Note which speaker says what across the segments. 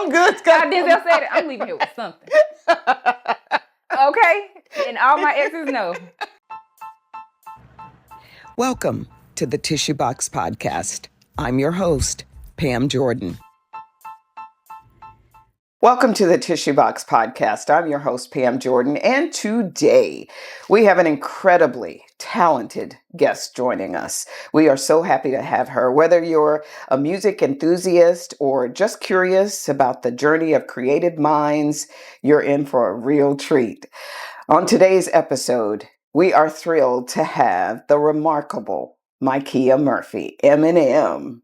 Speaker 1: I'm good.
Speaker 2: How Denzel said it, I'm leaving here with something. Okay? And all my exes know.
Speaker 1: Welcome to the Tissue Box Podcast. I'm your host, Pam Jordan. Welcome to the Tissue Box Podcast. I'm your host, Pam Jordan, and today we have an incredibly talented guest joining us. We are so happy to have her. Whether you're a music enthusiast or just curious about the journey of creative minds, you're in for a real treat. On today's episode, we are thrilled to have the remarkable Mikeya Murphy, M&M.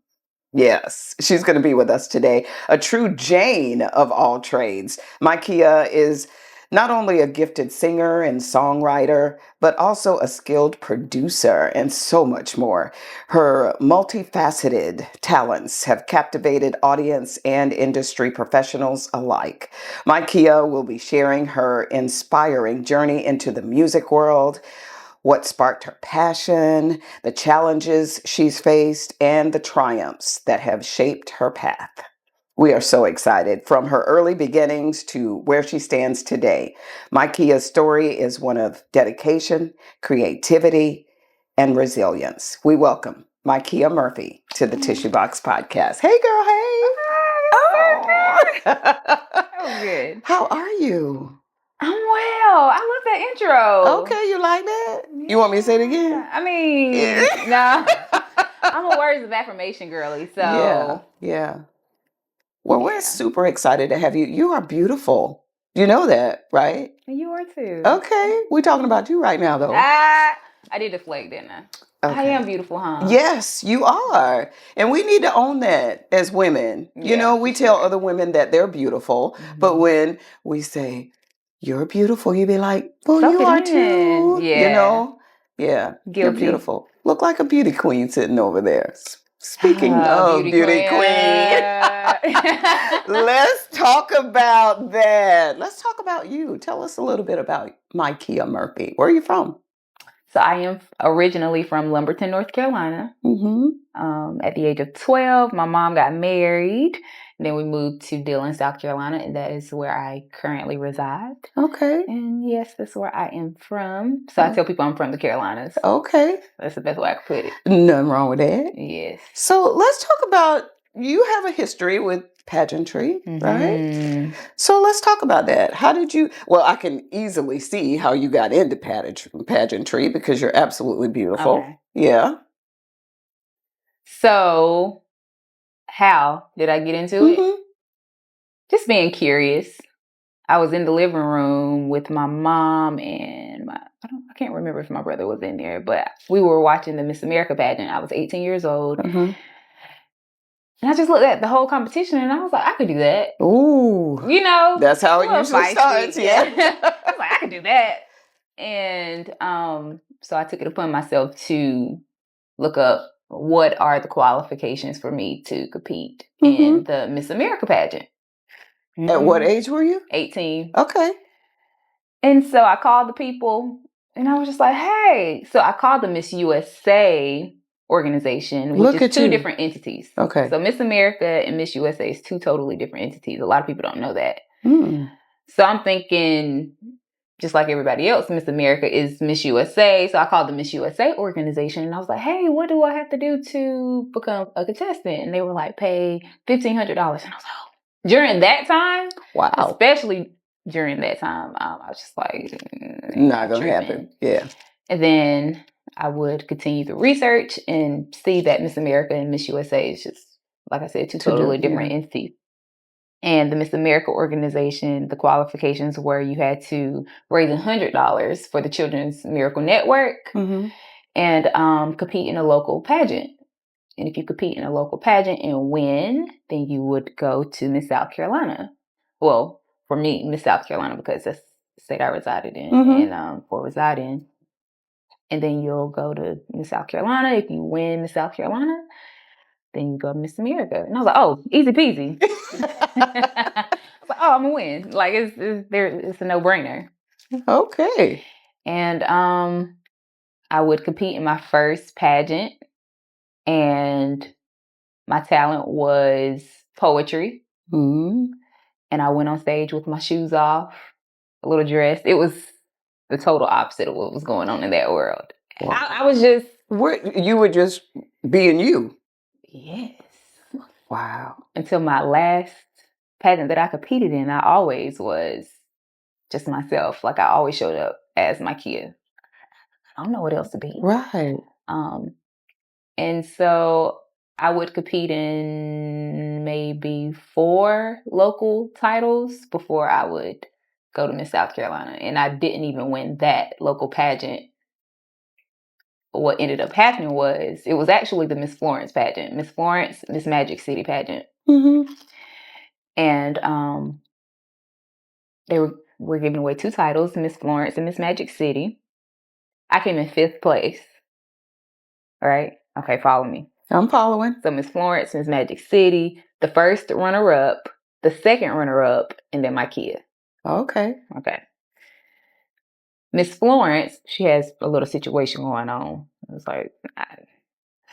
Speaker 1: Yes, she's going to be with us today. A true Jane of all trades. Mikeya is not only a gifted singer and songwriter, but also a skilled producer and so much more. Her multifaceted talents have captivated audience and industry professionals alike. Mikeya will be sharing her inspiring journey into the music world, what sparked her passion, the challenges she's faced, and the triumphs that have shaped her path. We are so excited. From her early beginnings to where she stands today, Mikeya's story is one of dedication, creativity, and resilience. We welcome Mikeya Murphy to the Tissue Box Podcast. Hey, girl, hey.
Speaker 2: Oh, good.
Speaker 1: How are you?
Speaker 2: I'm well. I love that intro.
Speaker 1: Okay, you like that? Yeah. You want me to say it again?
Speaker 2: I mean, no. I'm a words of affirmation girly, so.
Speaker 1: Yeah. Well, we're super excited to have you. You are beautiful. You know that, right?
Speaker 2: And you are too.
Speaker 1: Okay. We're talking about you right now, though.
Speaker 2: I did deflect, didn't I?
Speaker 1: Okay.
Speaker 2: I am beautiful, huh?
Speaker 1: Yes, you are. And we need to own that as women.
Speaker 2: Yeah,
Speaker 1: you know, we tell other women that they're beautiful, but when we say, you're beautiful, you be like, well,
Speaker 2: Suck
Speaker 1: you
Speaker 2: it
Speaker 1: are
Speaker 2: in.
Speaker 1: too.
Speaker 2: Yeah.
Speaker 1: You know? Yeah.
Speaker 2: Guilty.
Speaker 1: You're beautiful. Look like a beauty queen sitting over there. Speaking of beauty queen. Let's talk about that. Let's talk about you. Tell us a little bit about Mikeya Murphy. Where are you from?
Speaker 2: So I am originally from Lumberton, North Carolina.
Speaker 1: Mm-hmm.
Speaker 2: At the age of 12, my mom got married. And then we moved to Dillon, South Carolina, and that is where I currently reside.
Speaker 1: Okay.
Speaker 2: And yes, that's where I am from. So I tell people I'm from the Carolinas.
Speaker 1: Okay.
Speaker 2: That's the best way I could put it.
Speaker 1: Nothing wrong with that.
Speaker 2: Yes.
Speaker 1: So let's talk about, you have a history with pageantry, right? So let's talk about that. How did you, well, I can easily see how you got into pageantry because you're absolutely beautiful.
Speaker 2: Okay.
Speaker 1: Yeah.
Speaker 2: So how did I get into it? Just being curious. I was in the living room with my mom and I can't remember if my brother was in there, but we were watching the Miss America pageant. I was 18 years old. And I just looked at the whole competition and I was like, I could do that.
Speaker 1: Ooh.
Speaker 2: You know.
Speaker 1: That's how it usually starts. Yeah.
Speaker 2: I was like, I could do that. And so I took it upon myself to look up what are the qualifications for me to compete in the Miss America pageant.
Speaker 1: At what age were you?
Speaker 2: 18.
Speaker 1: Okay.
Speaker 2: And so I called the people and I was just like, hey. So I called the Miss USA organization, which is two different entities.
Speaker 1: Okay.
Speaker 2: So Miss America and Miss USA is two totally different entities. A lot of people don't know that. So I'm thinking, just like everybody else, Miss America is Miss USA. So I called the Miss USA organization and I was like, hey, what do I have to do to become a contestant? And they were like, pay $1,500. And I was like, oh. During that time,
Speaker 1: wow,
Speaker 2: especially during that time, I was just like,
Speaker 1: not gonna happen. Yeah.
Speaker 2: And then I would continue the research and see that Miss America and Miss USA is just, like I said, two totally different entities. And the Miss America organization, the qualifications were you had to raise $100 for the Children's Miracle Network and compete in a local pageant. And if you compete in a local pageant and win, then you would go to Miss South Carolina. Well, for me, Miss South Carolina, because that's the state I resided in and or reside in. And then you'll go to Miss South Carolina. If you win Miss South Carolina, then you go to Miss America. And I was like, oh, easy peasy. I was like, oh, I'm gonna win. Like it's a no-brainer.
Speaker 1: Okay.
Speaker 2: And I would compete in my first pageant, and my talent was poetry. and I went on stage with my shoes off, a little dress. It was the total opposite of what was going on in that world. Wow. I was just...
Speaker 1: You were just being you.
Speaker 2: Yes.
Speaker 1: Wow.
Speaker 2: Until my last pageant that I competed in, I always was just myself. Like, I always showed up as Mikeya. I don't know what else to be.
Speaker 1: Right.
Speaker 2: And so I would compete in maybe 4 local titles before I would go to Miss South Carolina. And I didn't even win that local pageant. What ended up happening was, it was actually the Miss Florence pageant. Miss Florence, Miss Magic City pageant.
Speaker 1: Mm-hmm.
Speaker 2: And they were giving away 2 titles, Miss Florence and Miss Magic City. I came in 5th place. All right? Okay, follow me.
Speaker 1: I'm following.
Speaker 2: So Miss Florence, Miss Magic City, the first runner-up, the second runner-up, and then Mikeya.
Speaker 1: Okay.
Speaker 2: Miss Florence, she has a little situation going on. It was like, I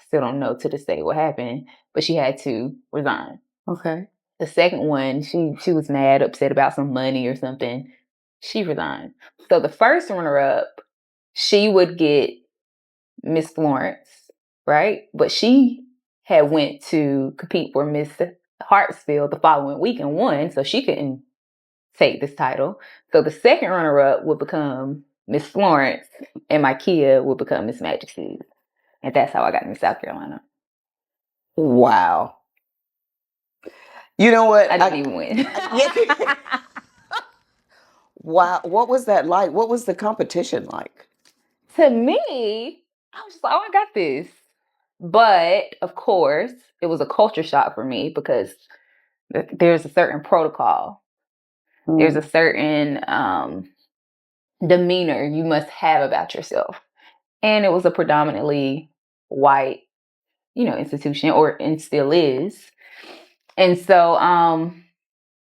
Speaker 2: still don't know to this day what happened, but she had to resign.
Speaker 1: Okay.
Speaker 2: The second one, she was mad, upset about some money or something. She resigned. So the first runner-up, she would get Miss Florence, right? But she had went to compete for Miss Hartsfield the following week and won, so she couldn't take this title. So the second runner-up would become Miss Florence, and Mikeya would become Miss Magic City. And that's how I got to Miss South Carolina.
Speaker 1: Wow. You know what?
Speaker 2: I didn't even win.
Speaker 1: Wow. What was that like? What was the competition like?
Speaker 2: To me, I was just like, oh, I got this. But, of course, it was a culture shock for me because there's a certain protocol. There's a certain demeanor you must have about yourself. And it was a predominantly white, institution, and still is. And so,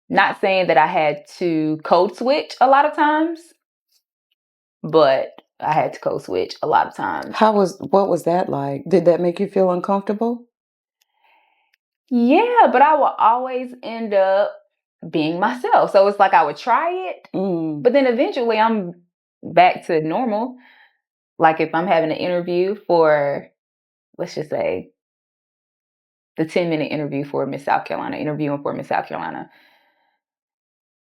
Speaker 2: not saying that I had to code switch a lot of times, but I had to code switch a lot of times.
Speaker 1: What was that like? Did that make you feel uncomfortable?
Speaker 2: Yeah, but I will always end up being myself. So it's like I would try it, but then eventually I'm back to normal. Like if I'm having an interview for, let's just say, the 10-minute interview for Miss South Carolina, interviewing for Miss South Carolina,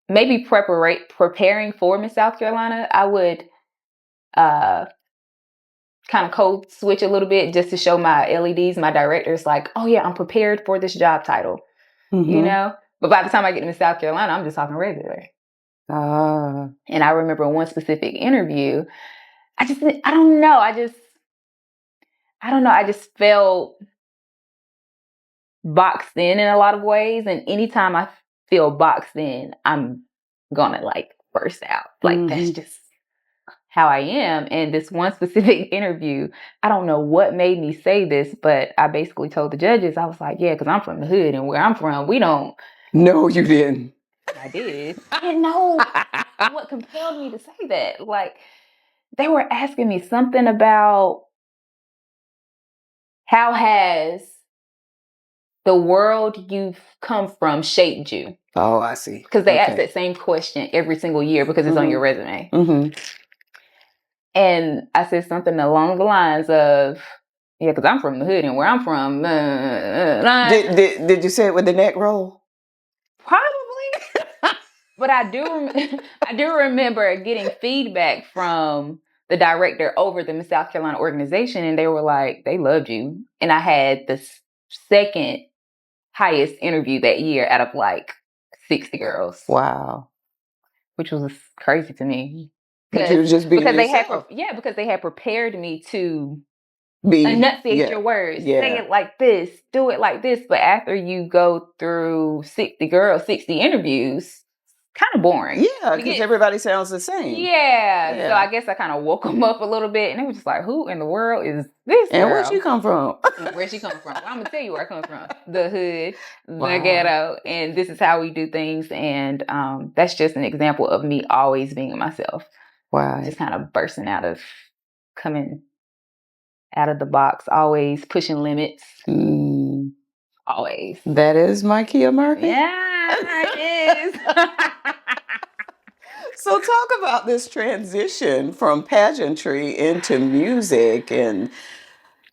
Speaker 2: maybe preparing for Miss South Carolina, I would kind of code switch a little bit just to show my LEDs, my directors, like, oh yeah, I'm prepared for this job title, But by the time I get to Miss South Carolina, I'm just talking regular. And I remember one specific interview, I don't know. I just felt boxed in a lot of ways. And anytime I feel boxed in, I'm gonna like burst out. Like that's just how I am. And this one specific interview, I don't know what made me say this, but I basically told the judges, I was like, yeah, because I'm from the hood and where I'm from, we don't.
Speaker 1: No, you didn't.
Speaker 2: I did. I didn't know what compelled me to say that. Like, they were asking me something about how has the world you've come from shaped you?
Speaker 1: Oh, I see.
Speaker 2: Because they ask that same question every single year because it's on your resume. And I said something along the lines of, yeah, because I'm from the hood and where I'm from.
Speaker 1: Did you say it with the neck roll?
Speaker 2: Probably. But I do remember getting feedback from the director over the Miss South Carolina organization, and they were like, they loved you. And I had the second highest interview that year out of like 60 girls.
Speaker 1: Wow.
Speaker 2: Which was crazy to me.
Speaker 1: But you were just being yourself.
Speaker 2: Because they had prepared me to enunciate your words. Say it like this, do it like this. But after you go through 60 interviews, kind of boring.
Speaker 1: Yeah, because everybody sounds the same.
Speaker 2: Yeah. So I guess I kind of woke them up a little bit, and they were just like, who in the world is this girl?
Speaker 1: And where'd you come from?
Speaker 2: Where'd she come from? Well, I'm going to tell you where I come from. The hood, the ghetto, and this is how we do things. And that's just an example of me always being myself.
Speaker 1: Wow.
Speaker 2: Just kind of coming out of the box, always pushing limits. Always.
Speaker 1: That is Mikeya Murphy?
Speaker 2: Yeah, it is.
Speaker 1: So talk about this transition from pageantry into music. And,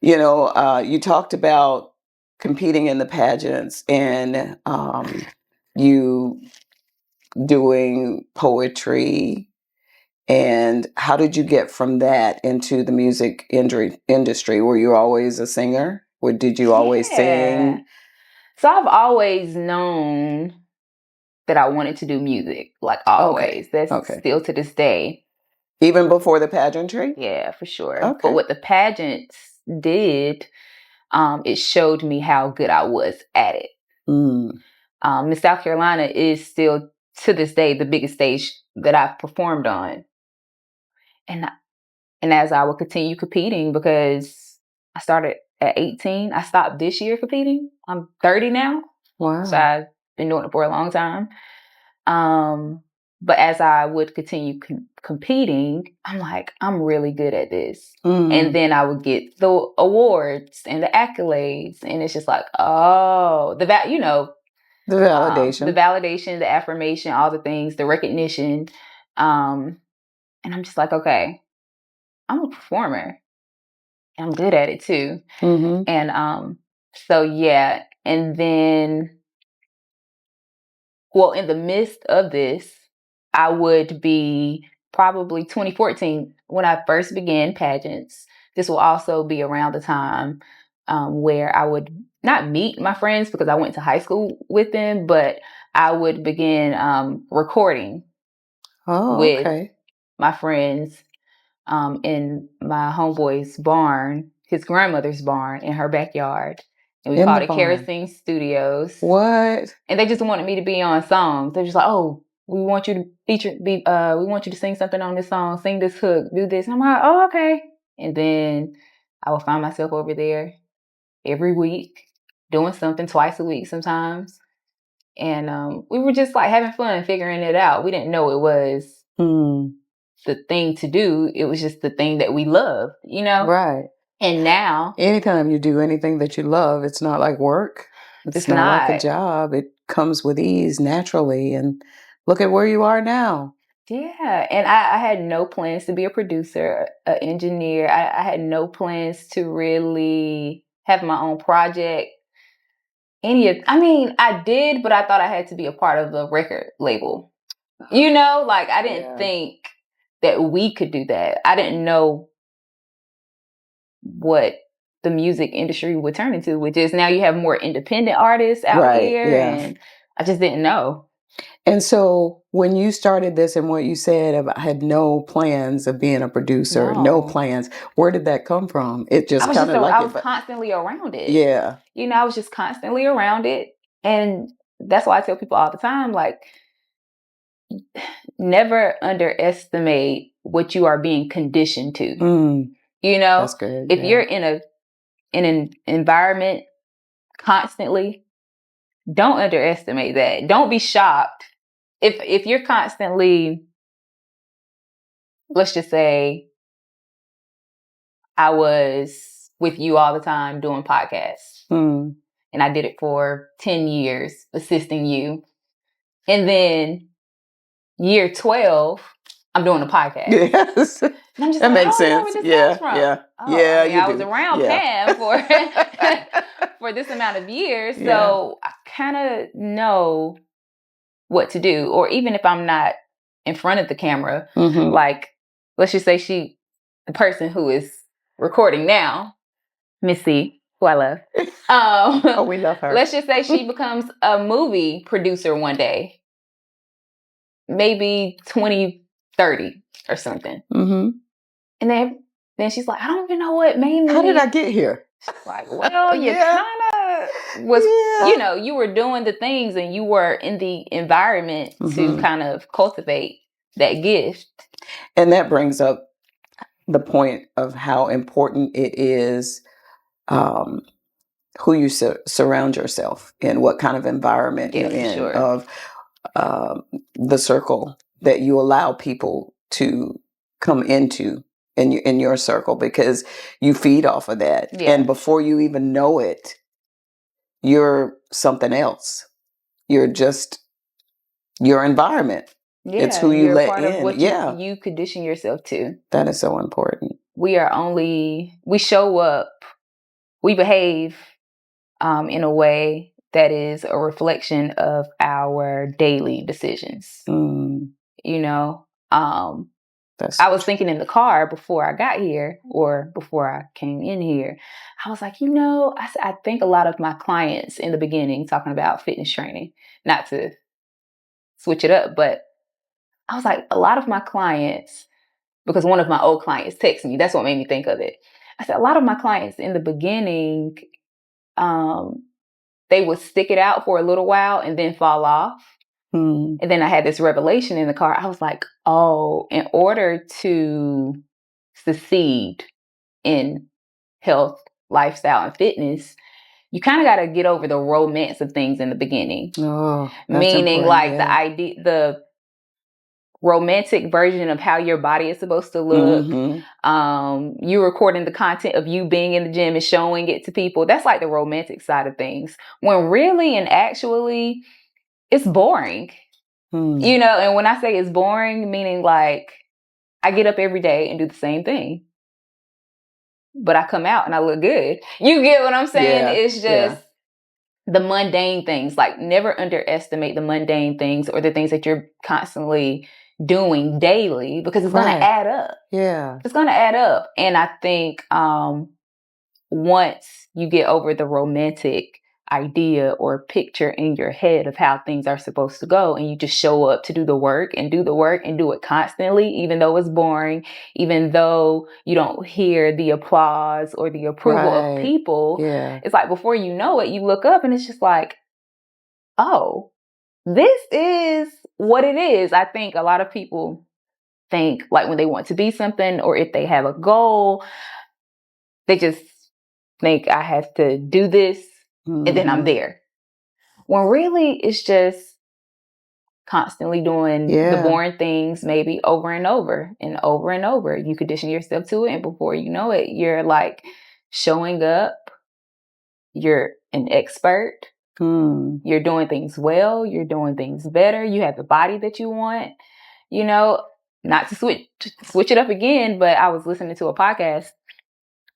Speaker 1: you talked about competing in the pageants and you doing poetry. And how did you get from that into the music industry? Were you always a singer? Or did you always sing?
Speaker 2: So I've always known that I wanted to do music, like always.
Speaker 1: Okay.
Speaker 2: That's still to this day.
Speaker 1: Even before the pageantry?
Speaker 2: Yeah, for sure.
Speaker 1: Okay.
Speaker 2: But what the pageants did, it showed me how good I was at it. Miss South Carolina is still, to this day, the biggest stage that I've performed on. And as I would continue competing, because I started at 18, I stopped this year competing. I'm 30 now.
Speaker 1: Wow.
Speaker 2: So I've been doing it for a long time. But as I would continue competing, I'm like, I'm really good at this. And then I would get the awards and the accolades. And it's just like, oh, the validation. The validation, the affirmation, all the things, the recognition. And I'm just like, okay, I'm a performer. I'm good at it too. And so yeah. And then, well, in the midst of this, I would be probably 2014 when I first began pageants. This will also be around the time where I would not meet my friends because I went to high school with them, but I would begin recording with my friends in my homeboy's barn, his grandmother's barn in her backyard. And we called it Kerosene Studios.
Speaker 1: What?
Speaker 2: And they just wanted me to be on songs. They're just like, oh, we want you to we want you to sing something on this song, sing this hook, do this. And I'm like, oh, okay. And then I would find myself over there every week, doing something twice a week sometimes. And we were just like having fun, figuring it out. We didn't know it was the thing to do. It was just the thing that we loved, Right. And now,
Speaker 1: anytime you do anything that you love, it's not like work. It's not like a job. It comes with ease naturally. And look at where you are now.
Speaker 2: Yeah. And I had no plans to be a producer, an engineer. I had no plans to really have my own project. I did, but I thought I had to be a part of the record label. I didn't think that we could do that. I didn't know what the music industry would turn into, which is now you have more independent artists out here. And I just didn't know.
Speaker 1: And so when you started this and what you said about had no plans of being a producer, no plans, where did that come from? It just kind of
Speaker 2: I was constantly around it.
Speaker 1: Yeah.
Speaker 2: I was just constantly around it. And that's why I tell people all the time, like, never underestimate what you are being conditioned to.
Speaker 1: That's good.
Speaker 2: If you're in an environment constantly, don't underestimate that. Don't be shocked if you're constantly, let's just say, I was with you all the time doing podcasts, and I did it for 10 years, assisting you, and then year 12, I'm doing a podcast.
Speaker 1: Yes.
Speaker 2: And I'm just
Speaker 1: that
Speaker 2: like,
Speaker 1: makes sense.
Speaker 2: Where this comes from? I was around Pam for this amount of years, so I kind of know what to do. Or even if I'm not in front of the camera, like, let's just say the person who is recording now, Missy, who I love.
Speaker 1: We love her.
Speaker 2: Let's just say she becomes a movie producer one day, maybe 2030 or something. And then she's like, I don't even know what made me.
Speaker 1: How did I get here?
Speaker 2: Like, well, you kind of was, you were doing the things and you were in the environment to kind of cultivate that gift.
Speaker 1: And that brings up the point of how important it is who you surround yourself in, what kind of environment you're in, of the circle that you allow people to come into in your circle, because you feed off of that. And before you even know it, you're something else. You're just your environment.
Speaker 2: Yeah,
Speaker 1: it's who you
Speaker 2: you're
Speaker 1: let
Speaker 2: part
Speaker 1: in.
Speaker 2: of what you condition yourself to.
Speaker 1: That is so important.
Speaker 2: We show up, we behave in a way that is a reflection of our daily decisions. You know, I was thinking in the car before I got here, or before I came in here, I was like, I think a lot of my clients in the beginning, talking about fitness training, not to switch it up, but I was like, a lot of my clients, because one of my old clients texted me, that's what made me think of it. I said, a lot of my clients in the beginning, they would stick it out for a little while and then fall off. And then I had this revelation in the car. I was like, oh, in order to succeed in health, lifestyle, and fitness, you kind of got to get over the romance of things in the beginning. Meaning like the romantic version of how your body is supposed to look. You recording the content of you being in the gym and showing it to people. That's like the romantic side of things. When really and actually, it's boring. And when I say it's boring, meaning like I get up every day and do the same thing, but I come out and I look good. You get what I'm saying? Yeah, it's just the mundane things. Like, never underestimate the mundane things or the things that you're constantly doing daily, because it's going to add up. Yeah. It's going to add up. And I think once you get over the romantic idea or picture in your head of how things are supposed to go, and you just show up to do the work and do it constantly, even though it's boring, even though you don't hear the applause or the approval of people, it's like before you know it, you look up and it's just like, oh, this is what it is. I think a lot of people think like when they want to be something, or if they have a goal, they just think I have to do this and then I'm there. When really it's just constantly doing the boring things, maybe over and over and over and over. You condition yourself to it, and before you know it, you're like showing up. You're an expert. You're doing things well. You're doing things better. You have the body that you want. Not to switch it up again, but I was listening to a podcast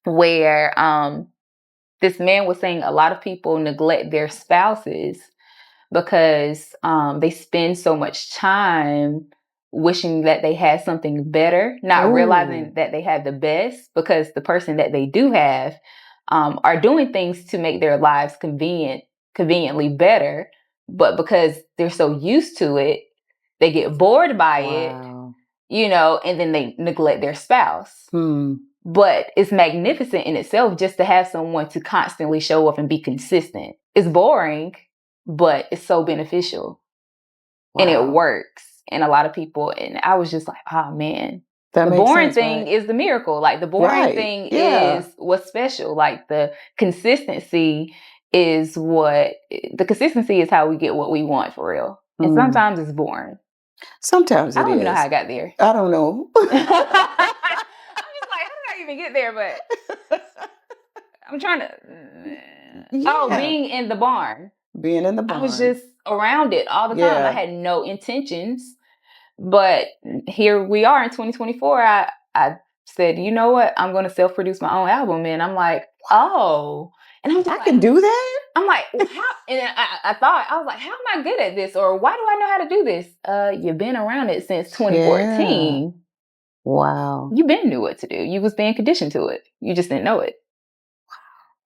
Speaker 2: where this man was saying a lot of people neglect their spouses because they spend so much time wishing that they had something better, not realizing that they have the best, because the person that they do have are doing things to make their lives conveniently better. But because they're so used to it, they get bored by it, and then they neglect their spouse. But it's magnificent in itself just to have someone to constantly show up and be consistent. It's boring, but it's so beneficial. And it works. And a lot of people, and I was just like, oh man, the boring thing is the miracle. Like, the boring thing is what's special. Like, the consistency is how we get what we want, for real. And sometimes it's boring.
Speaker 1: Sometimes it is.
Speaker 2: I don't even know how I got there.
Speaker 1: I don't know.
Speaker 2: I'm just like, how did I even get there? But I'm trying to... being in the barn.
Speaker 1: Being in the barn.
Speaker 2: I was just around it all the time. I had no intentions. But here we are in 2024. I said, you know what? I'm going to self-produce my own album. And I'm like, oh. And I'm just
Speaker 1: I can do that?
Speaker 2: I'm like, well, how? And then I was like, how am I good at this? Or why do I know how to do this? You've been around it since 2014.
Speaker 1: Yeah. Wow.
Speaker 2: You've been knew what to do. You was being conditioned to it. You just didn't know it.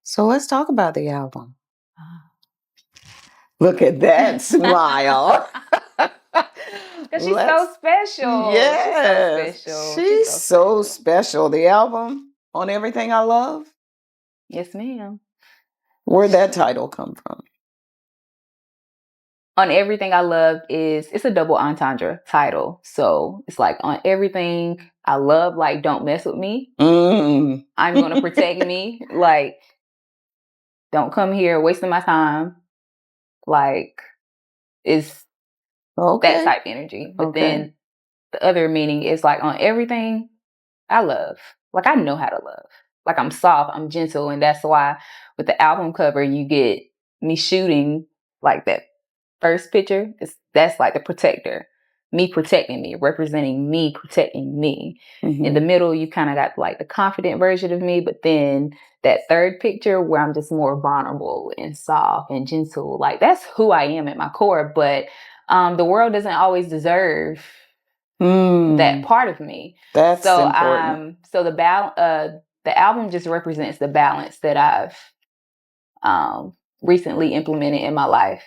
Speaker 1: So let's talk about the album. Look at that smile.
Speaker 2: Because she's so special.
Speaker 1: Yes. She's so special. The album, On Everything I Love?
Speaker 2: Yes, ma'am.
Speaker 1: Where'd that title come from?
Speaker 2: On Everything I Love it's a double entendre title. So it's like, on everything I love, like, don't mess with me. I'm going to protect me. Like, don't come here wasting my time. Like, it's that type energy. But then the other meaning is like, on everything I love. Like, I know how to love. Like, I'm soft, I'm gentle. And that's why with the album cover, you get me shooting like that first picture, that's like the protector. Me protecting me, representing me, protecting me.
Speaker 1: Mm-hmm.
Speaker 2: In the middle, you kind of got like the confident version of me, but then that third picture where I'm just more vulnerable and soft and gentle, like that's who I am at my core. But the world doesn't always deserve that part of me.
Speaker 1: That's important.
Speaker 2: So the album just represents the balance that I've recently implemented in my life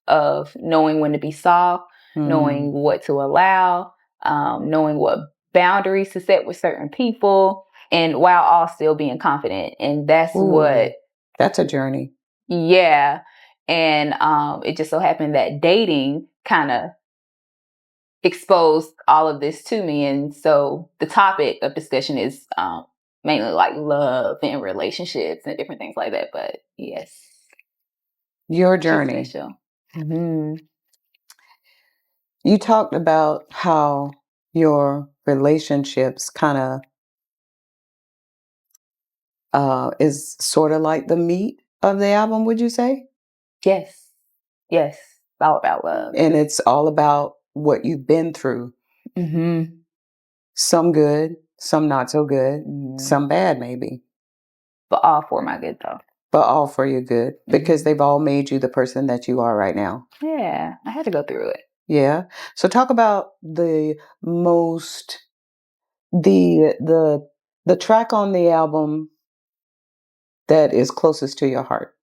Speaker 2: of knowing when to be soft, knowing what to allow, knowing what boundaries to set with certain people, and while all still being confident. And that's
Speaker 1: that's a journey.
Speaker 2: Yeah. And it just so happened that dating kind of exposed all of this to me. And so the topic of discussion is mainly like love and relationships and different things like that. But yes.
Speaker 1: Your journey.
Speaker 2: Mm-hmm.
Speaker 1: You talked about how your relationships kind of is sort of like the meat of the album, would you say?
Speaker 2: Yes. Yes. It's all about love.
Speaker 1: And it's all about what you've been through.
Speaker 2: Mm-hmm.
Speaker 1: Some good, some not so good, some bad maybe.
Speaker 2: But all for my good though.
Speaker 1: But all for your good, because they've all made you the person that you are right now.
Speaker 2: Yeah, I had to go through it.
Speaker 1: Yeah. So talk about the track on the album that is closest to your heart.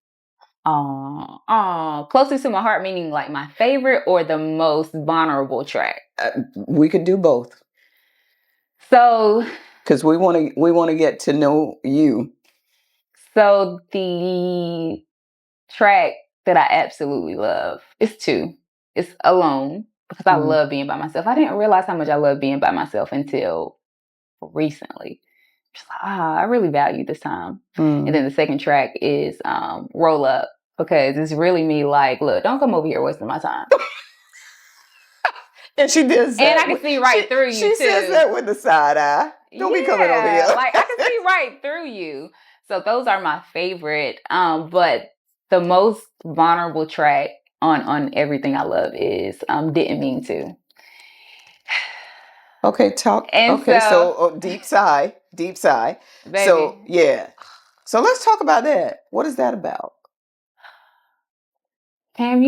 Speaker 2: Closest to my heart, meaning like my favorite or the most vulnerable track?
Speaker 1: We could do both.
Speaker 2: So,
Speaker 1: because we want to get to know you.
Speaker 2: So the track that I absolutely love is two. It's Alone, because I love being by myself. I didn't realize how much I love being by myself until recently. Just like, I really value this time. And then the second track is Roll Up, because it's really me like, look, don't come over here wasting my time.
Speaker 1: And she does that.
Speaker 2: And I can see right through you,
Speaker 1: she
Speaker 2: too.
Speaker 1: She says that with the side eye. Don't be coming over here.
Speaker 2: Like, I can see right through you. So those are my favorite. But the most vulnerable track on everything I love is Didn't Mean To.
Speaker 1: Okay, talk.
Speaker 2: And
Speaker 1: so deep sigh. Baby. So, yeah. So let's talk about that. What is that about?
Speaker 2: Pam,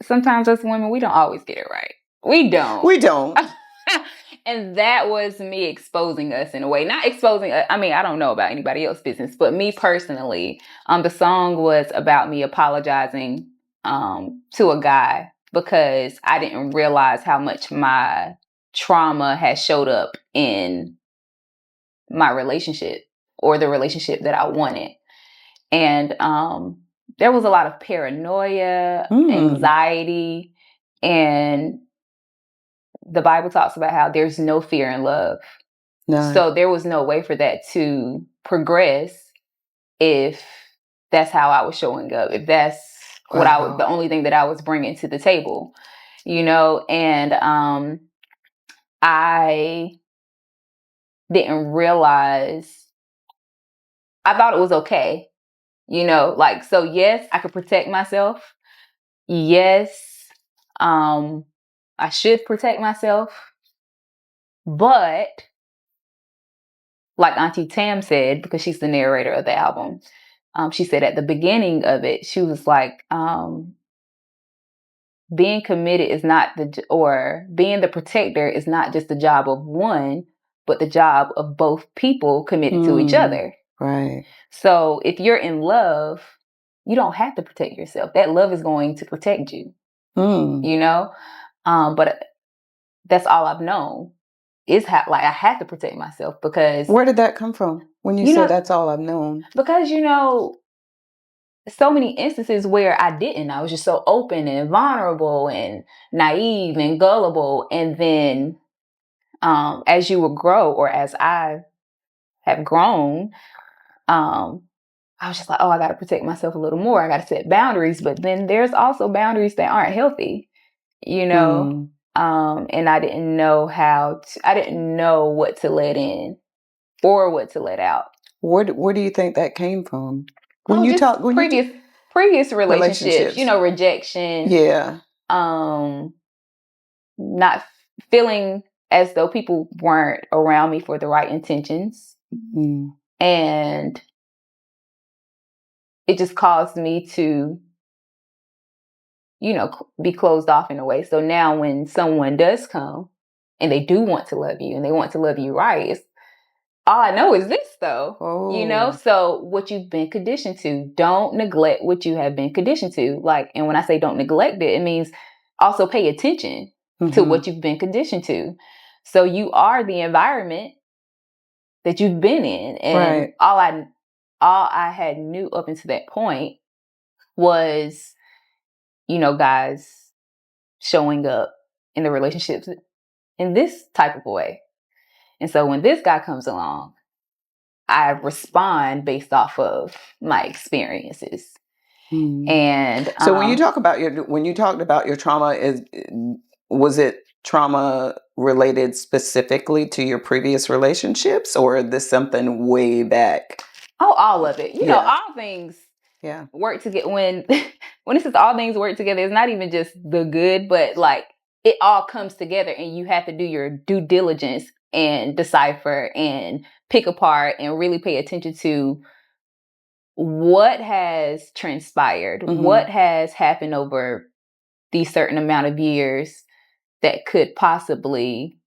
Speaker 2: sometimes us women, we don't always get it right. We don't. And that was me exposing us in a way. Not exposing, I don't know about anybody else's business, but me personally, the song was about me apologizing to a guy because I didn't realize how much my trauma had showed up in my relationship or the relationship that I wanted. And there was a lot of paranoia, anxiety, and the Bible talks about how there's no fear in love. No. So there was no way for that to progress if that's how I was showing up, if that's the only thing that I was bringing to the table, and I didn't realize, I thought it was okay, so yes, I could protect myself. Yes, I should protect myself, but like Auntie Tam said, because she's the narrator of the album, she said at the beginning of it, she was like, being committed is not or being the protector is not just the job of one, but the job of both people committed to each other.
Speaker 1: Right.
Speaker 2: So if you're in love, you don't have to protect yourself. That love is going to protect you, but that's all I've known. Is I had to protect myself because...
Speaker 1: Where did that come from when you said that's all I've known?
Speaker 2: Because, so many instances where I didn't. I was just so open and vulnerable and naive and gullible. And then as you would grow, or as I have grown, I was just like, I got to protect myself a little more. I got to set boundaries. But then there's also boundaries that aren't healthy, and I didn't know I didn't know what to let in or what to let out.
Speaker 1: Where do you think that came from?
Speaker 2: Previous previous relationships, rejection.
Speaker 1: Yeah.
Speaker 2: Not feeling as though people weren't around me for the right intentions.
Speaker 1: Mm-hmm.
Speaker 2: And it just caused me to, be closed off in a way. So now when someone does come and they do want to love you and they want to love you right, all I know is this though, so what you've been conditioned to, don't neglect what you have been conditioned to. And when I say don't neglect it, it means also pay attention to what you've been conditioned to. So you are the environment that you've been in. And all I had knew up until that point was, guys showing up in the relationships in this type of way. And so when this guy comes along, I respond based off of my experiences. And
Speaker 1: so when you talked about your trauma, was it trauma related specifically to your previous relationships, or is this something way back?
Speaker 2: Oh, all of it. All things work together. When it says all things work together, it's not even just the good, but it all comes together, and you have to do your due diligence and decipher and pick apart and really pay attention to what has transpired, what has happened over these certain amount of years that could possibly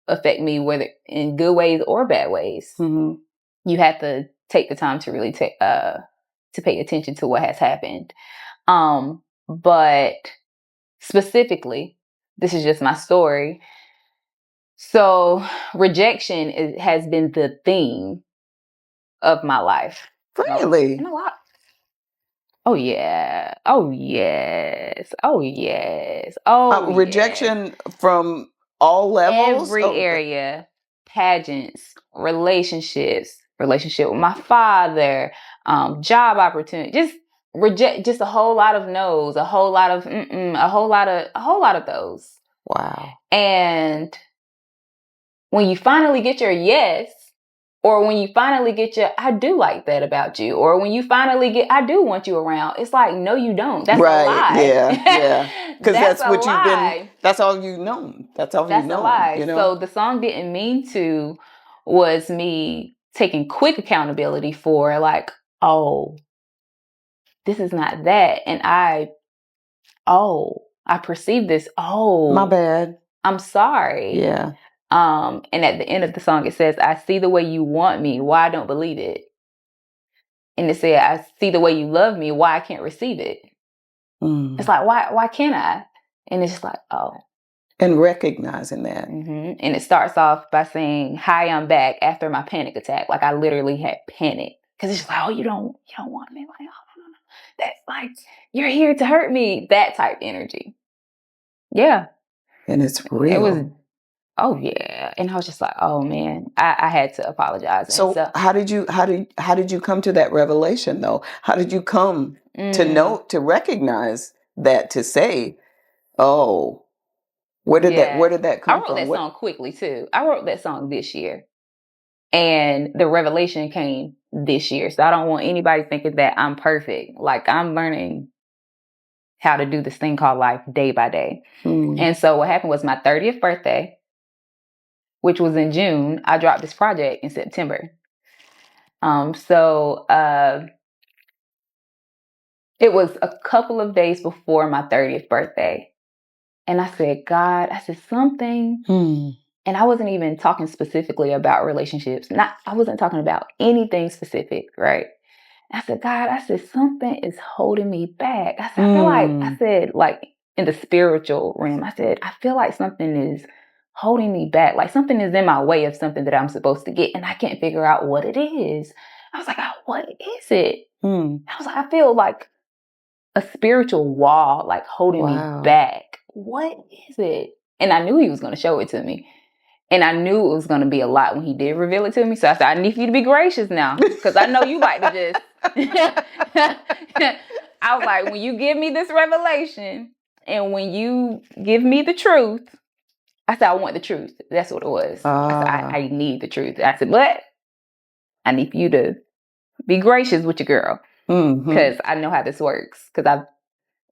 Speaker 2: affect me, whether in good ways or bad ways. You have to take the time to really to pay attention to what has happened. But specifically, this is just my story. So rejection has been the theme of my life.
Speaker 1: Really?
Speaker 2: And a lot. Oh yeah. Oh yes. Oh yes. Oh
Speaker 1: rejection from all levels?
Speaker 2: Every area. Pageants, relationships, relationship with my father, job opportunity, just a whole lot of no's, a whole lot of a whole lot of those.
Speaker 1: Wow.
Speaker 2: And when you finally get your yes, or when you finally get your I do like that about you, or when you finally get I do want you around, it's like, no, you don't. That's
Speaker 1: right.
Speaker 2: a lie.
Speaker 1: Yeah. Because that's what
Speaker 2: you've been.
Speaker 1: That's all you know. That's all you know.
Speaker 2: That's a lie. So the song didn't mean to was me taking quick accountability for oh, this is not that. And I perceive this. Oh,
Speaker 1: my bad.
Speaker 2: I'm sorry.
Speaker 1: Yeah.
Speaker 2: And at the end of the song, it says, I see the way you want me. Why I don't believe it. And it said, I see the way you love me. Why I can't receive it. It's like, why can't I? And it's just like, oh.
Speaker 1: And recognizing that.
Speaker 2: And it starts off by saying, hi, I'm back after my panic attack. I literally had panic. Because it's just like, oh, you don't want me. Oh, no. That's you're here to hurt me. That type energy. Yeah.
Speaker 1: And it's real.
Speaker 2: It was, oh yeah. And I was just like, oh man, I had to apologize.
Speaker 1: So how did you come to that revelation though? How did you come to recognize that, to say, oh, where did that come from?
Speaker 2: I wrote that song quickly too. I wrote that song this year. And the revelation came this year. So I don't want anybody thinking that I'm perfect. I'm learning how to do this thing called life day by day. And so what happened was my 30th birthday, which was in June, I dropped this project in September. It was a couple of days before my 30th birthday. And I said, God, something. And I wasn't even talking specifically about relationships. I wasn't talking about anything specific, right? I said, God, something is holding me back. I feel like in the spiritual realm, I said, I feel like something is holding me back. Like something is in my way of something that I'm supposed to get. And I can't figure out what it is. I was like, what is it? I was like, I feel like a spiritual wall, holding me back. What is it? And I knew he was going to show it to me. And I knew it was going to be a lot when he did reveal it to me. So I said, I need for you to be gracious now. Because I know you like to just... I was like, when you give me this revelation and when you give me the truth, I said, I want the truth. That's what it was. I said, I need the truth. I said, but I need for you to be gracious with your girl. because I know how this works, because I've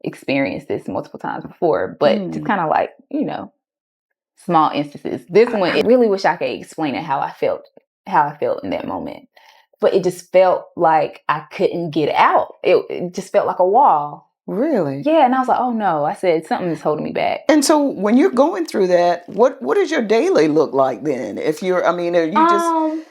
Speaker 2: experienced this multiple times before, but just kind of like, small instances. This one, I really wish I could explain it how I felt in that moment. But it just felt like I couldn't get out. It just felt like a wall.
Speaker 1: Really?
Speaker 2: Yeah, and I was like, oh no. I said, something is holding me back.
Speaker 1: And so when you're going through that, what does your daily look like then? If you're, are you just...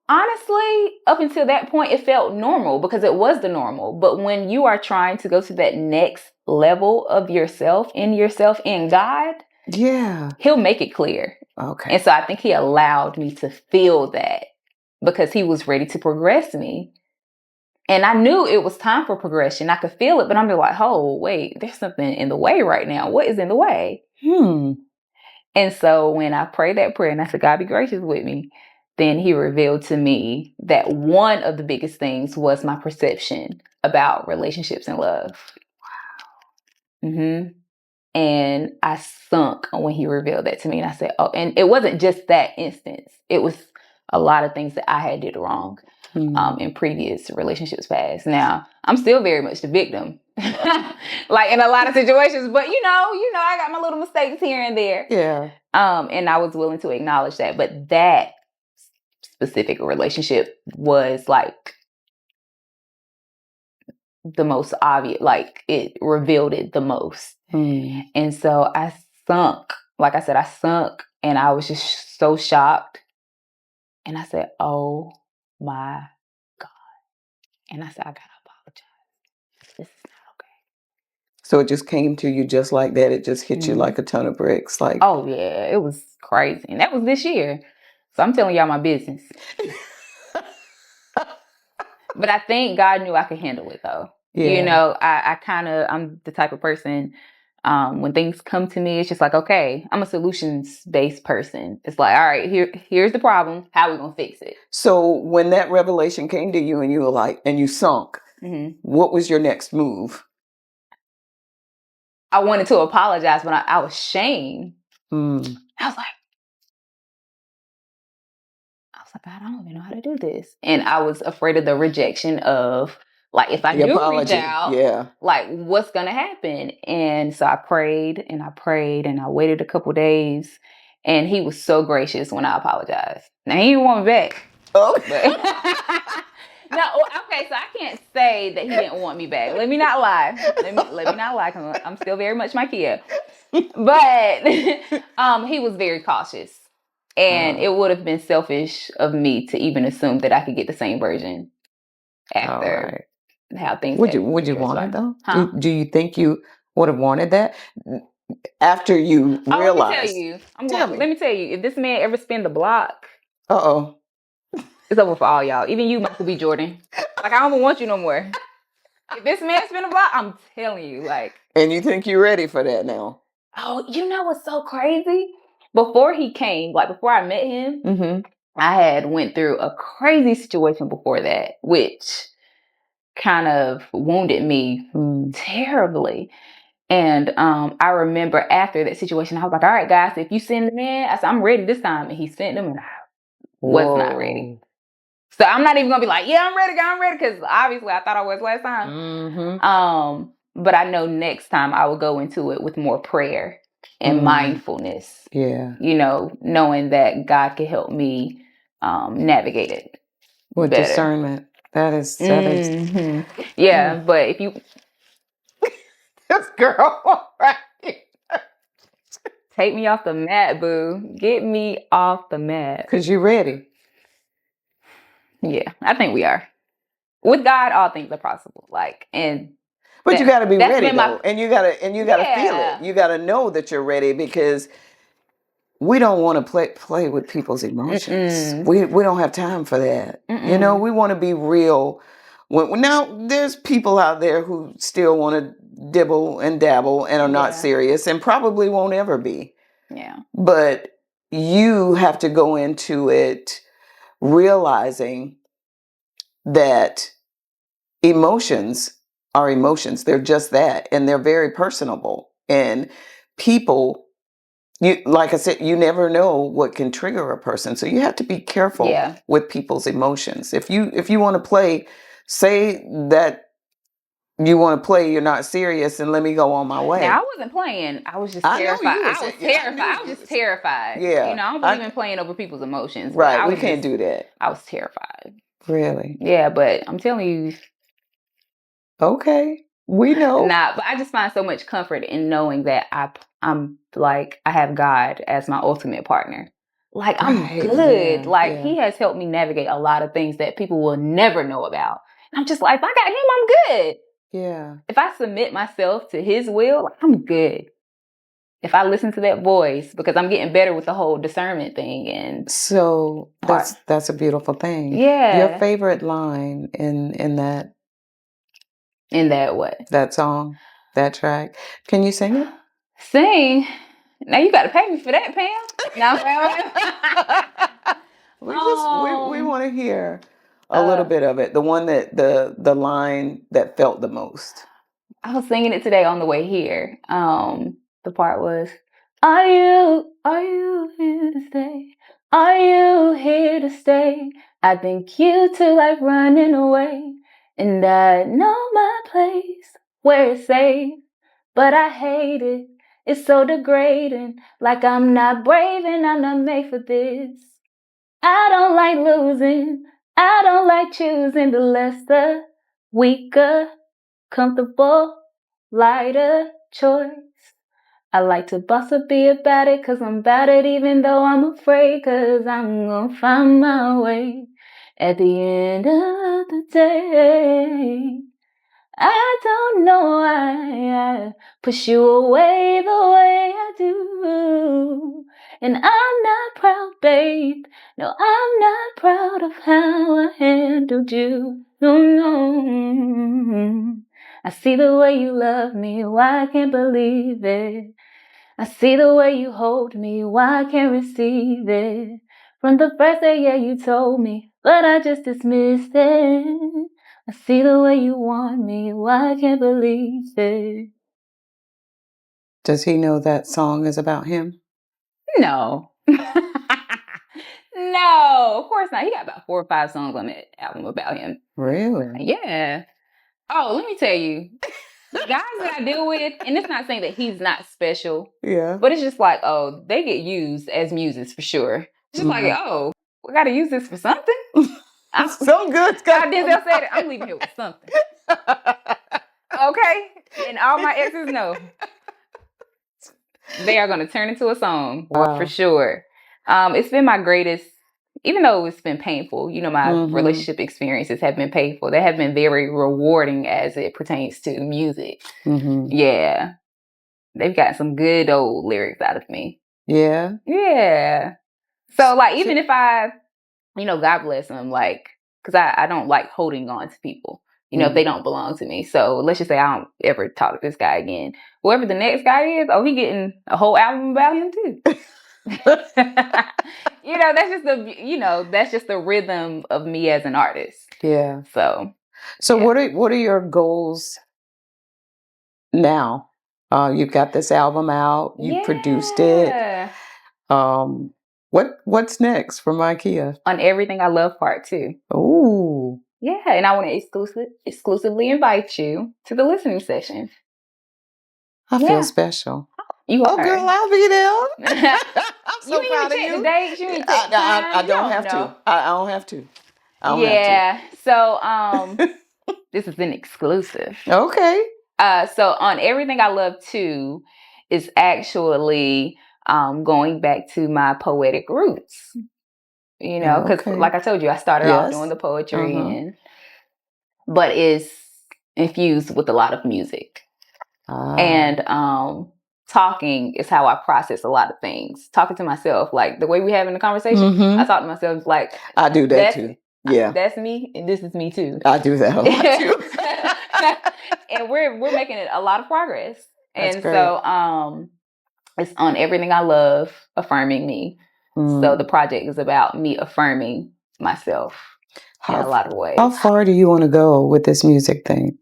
Speaker 2: Honestly, up until that point, it felt normal because it was the normal. But when you are trying to go to that next level of yourself in God,
Speaker 1: yeah,
Speaker 2: He'll make it clear.
Speaker 1: Okay.
Speaker 2: And so I think He allowed me to feel that because He was ready to progress me. And I knew it was time for progression. I could feel it, but I'm like, oh, wait, there's something in the way right now. What is in the way? And so when I prayed that prayer and I said, God be gracious with me, then He revealed to me that one of the biggest things was my perception about relationships and love. Wow. And I sunk when He revealed that to me. And I said, oh, and it wasn't just that instance. It was a lot of things that I had did wrong in previous relationships past. Now, I'm still very much the victim, like in a lot of situations, but I got my little mistakes here and there.
Speaker 1: Yeah.
Speaker 2: And I was willing to acknowledge that. But that specific relationship was like the most obvious, like it revealed it the most. And so I sunk, like I said, and I was just so shocked. And I said, oh my God. And I said, I gotta apologize. This is not okay.
Speaker 1: So it just came to you just like that. It just hit you like a ton of bricks. Like,
Speaker 2: oh yeah, it was crazy. And that was this year. So I'm telling y'all my business. But I think God knew I could handle it though. Yeah. I'm the type of person, when things come to me, it's just like, okay, I'm a solutions-based person. It's like, all right, here's the problem. How are we going to fix it?
Speaker 1: So when that revelation came to you and you were like, and you sunk, what was your next move?
Speaker 2: I wanted to apologize, but I was ashamed. I was like, God, I don't even know how to do this. And I was afraid of the rejection of, like, if I do reach out, like, what's going to happen? And so I prayed and I waited a couple days, and He was so gracious when I apologized. Now, He didn't want me back. Oh. No, okay, so I can't say that He didn't want me back. Let me not lie. Let me not lie, because I'm still very much Mikeya. But He was very cautious. And it would have been selfish of me to even assume that I could get the same version after how things.
Speaker 1: Would you want it though? Huh? Do you think you would have wanted that after you realized?
Speaker 2: Let me tell you. If this man ever spin the block,
Speaker 1: it's
Speaker 2: over for all y'all. Even you, Michael B. Jordan. Like, I don't even want you no more. If this man spin the block, I'm telling you, like.
Speaker 1: And you think you're ready for that now?
Speaker 2: Oh, you know what's so crazy? Before he came, like before I met him, I had went through a crazy situation before that, which kind of wounded me terribly. And I remember after that situation, I was like, all right, guys, if you send them in, I said, I'm ready this time. And he sent them, and I was not ready. So I'm not even going to be like, yeah, I'm ready, because obviously I thought I was last time. But I know next time I will go into it with more prayer and mindfulness.
Speaker 1: Yeah.
Speaker 2: Knowing that God can help me navigate it
Speaker 1: with better. Discernment. That is.
Speaker 2: Yeah, but if you
Speaker 1: this girl right
Speaker 2: take me off the mat, boo. Get me off the mat.
Speaker 1: Because you're ready.
Speaker 2: Yeah, I think we are. With God, all things are possible.
Speaker 1: But you got to be ready though, and you got to feel it. You got to know that you're ready, because we don't want to play with people's emotions. We don't have time for that. We want to be real. Now there's people out there who still want to dibble and dabble and are not serious and probably won't ever be.
Speaker 2: Yeah.
Speaker 1: But you have to go into it realizing that emotions are emotions. They're just that, and they're very personable. And people, like I said, you never know what can trigger a person. So you have to be careful with people's emotions. If you want to play, say that You want to play, you're not serious, and let me go on my way.
Speaker 2: Now, I wasn't playing. I was just terrified. I was terrified. I was just terrified.
Speaker 1: Yeah.
Speaker 2: I don't believe in playing over people's emotions.
Speaker 1: Right. We can't do that.
Speaker 2: I was terrified.
Speaker 1: Really?
Speaker 2: Yeah, but I'm telling you.
Speaker 1: Okay. We know.
Speaker 2: But I just find so much comfort in knowing that I'm like, I have God as my ultimate partner. Like, I'm good. Yeah, He has helped me navigate a lot of things that people will never know about. And I'm just like, if I got Him, I'm good.
Speaker 1: Yeah.
Speaker 2: If I submit myself to His will, I'm good. If I listen to that voice, because I'm getting better with the whole discernment thing. And
Speaker 1: so that's a beautiful thing.
Speaker 2: Yeah.
Speaker 1: Your favorite line in that?
Speaker 2: In that what?
Speaker 1: That song, that track. Can you sing it?
Speaker 2: Sing? Now you got to pay me for that, Pam. No,
Speaker 1: we want to hear a little bit of it. The one that the line that felt the most.
Speaker 2: I was singing it today on the way here. The part was, Are you here to stay? Are you here to stay? I think you two like running away, and I know my place where it's safe, but I hate it. It's so degrading, like I'm not brave and I'm not made for this. I don't like losing, I don't like choosing the lesser, weaker, comfortable, lighter choice. I like to boss a bee about it, cause I'm about it even though I'm afraid, cause I'm gonna find my way at the end of the day. I don't know why I push you away the way I do. And I'm not proud, babe. No, I'm not proud of how I handled you. No, no. I see the way you love me, why I can't believe it. I see the way you hold me, why I can't receive it. From the first day, yeah, you told me, but I just dismissed it. I see the way you want me, why I can't believe it.
Speaker 1: Does he know that song is about him?
Speaker 2: No. No, of course not. He got about 4 or 5 songs on that album about him.
Speaker 1: Really?
Speaker 2: Yeah. Oh, let me tell you. The guys that I deal with, and it's not saying that he's not special.
Speaker 1: Yeah.
Speaker 2: But it's just like, oh, they get used as muses for sure. It's just like, oh, we got to use this for something.
Speaker 1: So good, Scott.
Speaker 2: Denzel said it. I'm leaving here with something. Okay? And all my exes know. They are going to turn into a song for sure. It's been my greatest, even though it's been painful, my relationship experiences have been painful. They have been very rewarding as it pertains to music. Mm-hmm. Yeah. They've got some good old lyrics out of me.
Speaker 1: Yeah?
Speaker 2: Yeah. So, like, even if I, God bless them, like, because I don't like holding on to people, if they don't belong to me. So, let's just say I don't ever talk to this guy again. Whoever the next guy is, he getting a whole album about him, too. That's just the rhythm of me as an artist.
Speaker 1: Yeah.
Speaker 2: So
Speaker 1: yeah. What are your goals now? You've got this album out. You produced it. What's next for Mikeya?
Speaker 2: On Everything I Love Part 2.
Speaker 1: Ooh.
Speaker 2: Yeah, and I want to exclusively invite you to the listening session.
Speaker 1: I feel special.
Speaker 2: You are.
Speaker 1: Oh, girl, I'll be there. I'm so
Speaker 2: you
Speaker 1: proud of
Speaker 2: check
Speaker 1: you.
Speaker 2: The dates. You need to check
Speaker 1: I don't have to. I don't have to.
Speaker 2: So this is an exclusive.
Speaker 1: Okay.
Speaker 2: So On Everything I Love 2 is actually going back to my poetic roots. Because like I told you, I started off doing the poetry, but it's infused with a lot of music. And talking is how I process a lot of things. Talking to myself, like the way we having the conversation, I talk to myself like,
Speaker 1: I do that too. Yeah,
Speaker 2: that's me, and this is me too.
Speaker 1: I do that a lot too.
Speaker 2: And we're making it a lot of progress. That's great. So it's On Everything I Love, affirming me. So the project is about me affirming myself in a lot of ways.
Speaker 1: How far do you want to go with this music thing?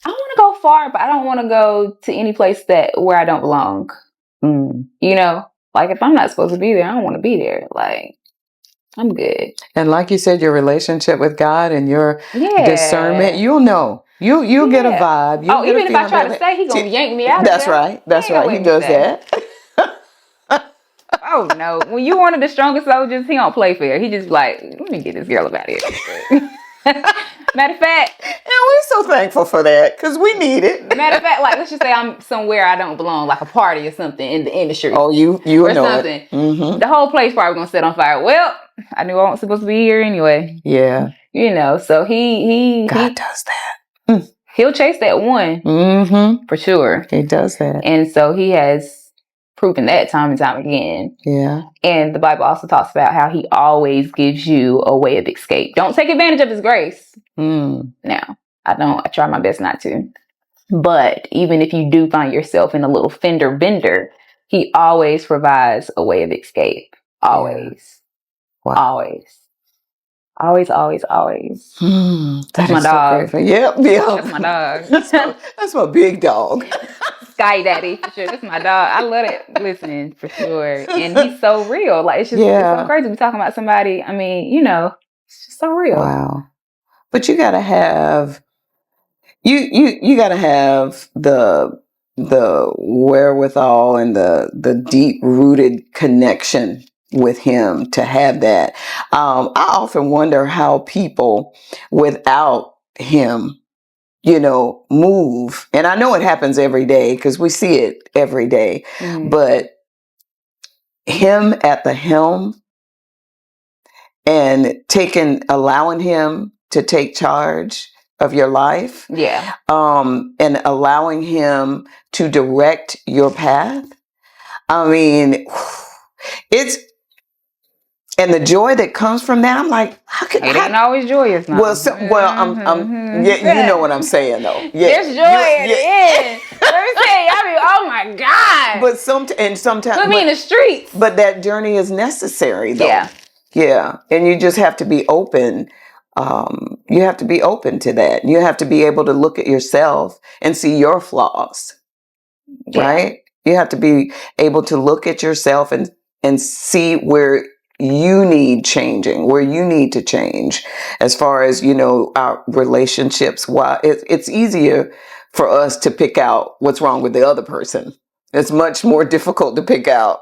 Speaker 2: I want to go far, but I don't want to go to any place where I don't belong. Like if I'm not supposed to be there, I don't want to be there. Like, I'm good.
Speaker 1: And like you said, your relationship with God and your discernment, you'll know. You get a vibe.
Speaker 2: Even if I try to stay, he gonna yank me out.
Speaker 1: That's right. That's right. He does that.
Speaker 2: Oh no! When you one of the strongest soldiers, he don't play fair. He just like, let me get this girl up out of here. Matter of fact,
Speaker 1: and we're so thankful for that because we need it.
Speaker 2: Matter of fact, like let's just say I'm somewhere I don't belong, like a party or something in the industry.
Speaker 1: Oh, you
Speaker 2: or
Speaker 1: know
Speaker 2: something.
Speaker 1: It. Mm-hmm.
Speaker 2: The whole place probably gonna set on fire. Well, I knew I wasn't supposed to be here anyway.
Speaker 1: Yeah.
Speaker 2: So he
Speaker 1: does that.
Speaker 2: He'll chase that one.
Speaker 1: Mm-hmm.
Speaker 2: For sure.
Speaker 1: He does that.
Speaker 2: And so he has proven that time and time again.
Speaker 1: Yeah.
Speaker 2: And the Bible also talks about how he always gives you a way of escape. Don't take advantage of his grace. Now, I try my best not to. But even if you do find yourself in a little fender bender, he always provides a way of escape. Always. Yeah. Wow. Always. Always. That's my dog.
Speaker 1: So yep.
Speaker 2: That's my dog.
Speaker 1: That's my big dog.
Speaker 2: Sky Daddy, for sure. That's my dog. I love it. Listen, for sure. And he's so real. Like, it's just it's so crazy. We're talking about somebody, it's just so real.
Speaker 1: Wow. But you gotta have you gotta have the wherewithal and the deep rooted connection with him to have that. I often wonder how people without him, move. And I know it happens every day because we see it every day. But him at the helm and allowing him to take charge of your life.
Speaker 2: Yeah.
Speaker 1: And allowing him to direct your path. I mean, and the joy that comes from that, I'm like,
Speaker 2: it ain't always joyous now.
Speaker 1: You know what I'm saying though. Yeah,
Speaker 2: there's joy at the end. Let me say, oh my God.
Speaker 1: But sometimes
Speaker 2: put me in the streets.
Speaker 1: But that journey is necessary though. Yeah, and you just have to be open. You have to be open to that. You have to be able to look at yourself and see your flaws. Right? You have to be able to look at yourself and see where you need changing, where you need to change as far as, our relationships. Why it's easier for us to pick out what's wrong with the other person. It's much more difficult to pick out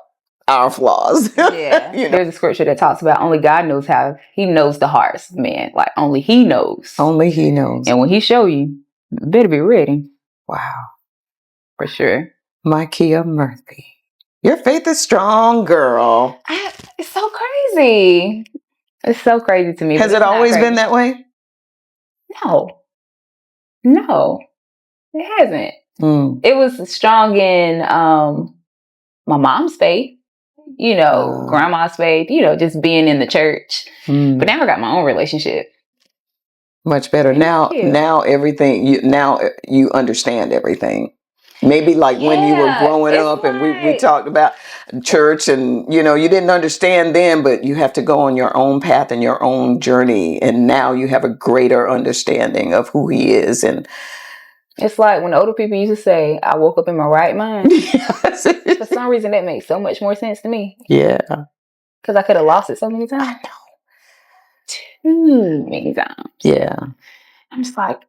Speaker 1: our flaws.
Speaker 2: Yeah. There's a scripture that talks about only God knows how he knows the hearts of man. Like only he knows.
Speaker 1: Only he knows.
Speaker 2: And when he show you better be ready.
Speaker 1: Wow.
Speaker 2: For sure.
Speaker 1: Mikeya Murphy. Your faith is strong, girl.
Speaker 2: It's so crazy. It's so crazy to me.
Speaker 1: Has it always been that way?
Speaker 2: No, it hasn't. It was strong in my mom's faith, grandma's faith, just being in the church. But now I got my own relationship.
Speaker 1: Much better. Now everything, you understand everything. Maybe like when you were growing up and we talked about church and, you didn't understand then, but you have to go on your own path and your own journey. And now you have a greater understanding of who he is. And
Speaker 2: it's like when the older people used to say, I woke up in my right mind. Yes. For some reason, that makes so much more sense to me.
Speaker 1: Yeah.
Speaker 2: Because I could have lost it so many times.
Speaker 1: I know.
Speaker 2: Too many times.
Speaker 1: Yeah.
Speaker 2: I'm just like,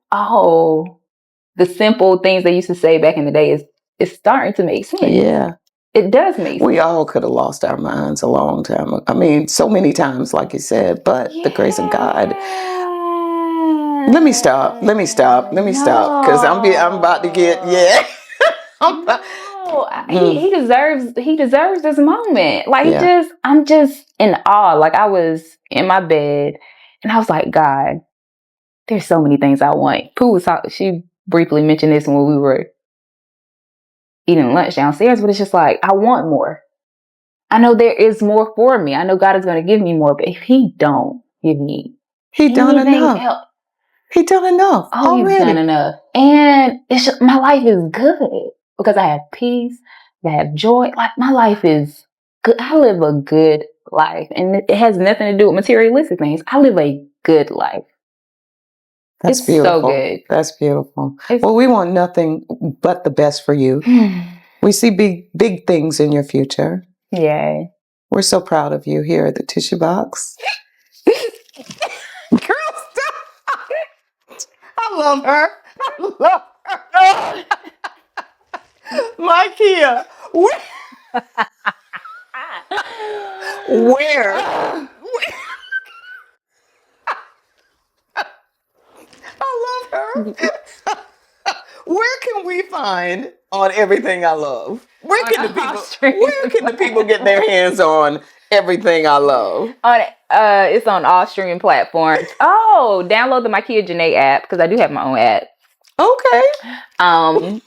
Speaker 2: the simple things they used to say back in the day is starting to make sense.
Speaker 1: Yeah.
Speaker 2: It does make sense.
Speaker 1: We all could have lost our minds a long time ago. I mean, so many times, like you said, but the grace of God. Let me stop. Because I'm about to get,
Speaker 2: He deserves this moment. Like I'm just in awe. Like I was in my bed and I was like, God, there's so many things I want. Pooh was talking, she briefly mentioned this when we were eating lunch downstairs, but it's just like, I want more. I know there is more for me. I know God is going to give me more, but if he don't give me
Speaker 1: He done enough. He done enough.
Speaker 2: He's done enough. And it's just, my life is good because I have peace. I have joy. Like my life is good. I live a good life and it has nothing to do with materialistic things. I live a good life.
Speaker 1: That's beautiful. So good. That's beautiful. Well, we want nothing but the best for you. We see big things in your future.
Speaker 2: Yeah.
Speaker 1: We're so proud of you here at the Tissue Box. Girl, stop. I love her. love her. Mikeya, where? I love her. Where can we find on Everything I Love? Where can the people get their hands on Everything I Love?
Speaker 2: It's on all streaming platforms. Oh, download the Mikeya Janae app because I do have my own app.
Speaker 1: Okay.
Speaker 2: And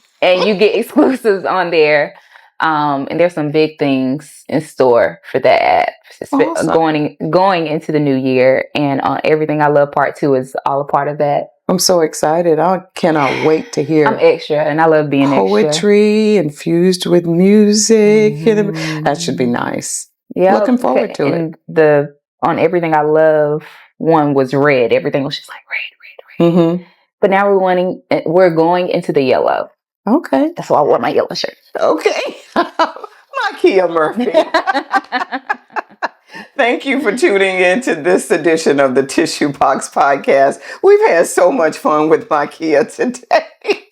Speaker 2: you get exclusives on there. And there's some big things in store for that app. Awesome. Going into the new year, and Everything I Love Part 2 is all a part of that.
Speaker 1: I'm so excited. I cannot wait to hear.
Speaker 2: I'm extra, and I love being
Speaker 1: poetry infused with music. Mm-hmm. That should be nice. Yeah, looking forward to it.
Speaker 2: On Everything I Love, one was red. Everything was just like red. Mm-hmm. But now we're going into the yellow.
Speaker 1: Okay,
Speaker 2: that's why I wore my yellow shirt.
Speaker 1: Okay, Mikeya Murphy. Thank you for tuning in to this edition of the Tissue Box Podcast. We've had so much fun with Mikeya today.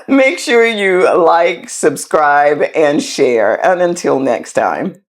Speaker 1: Make sure you like, subscribe, and share. And until next time.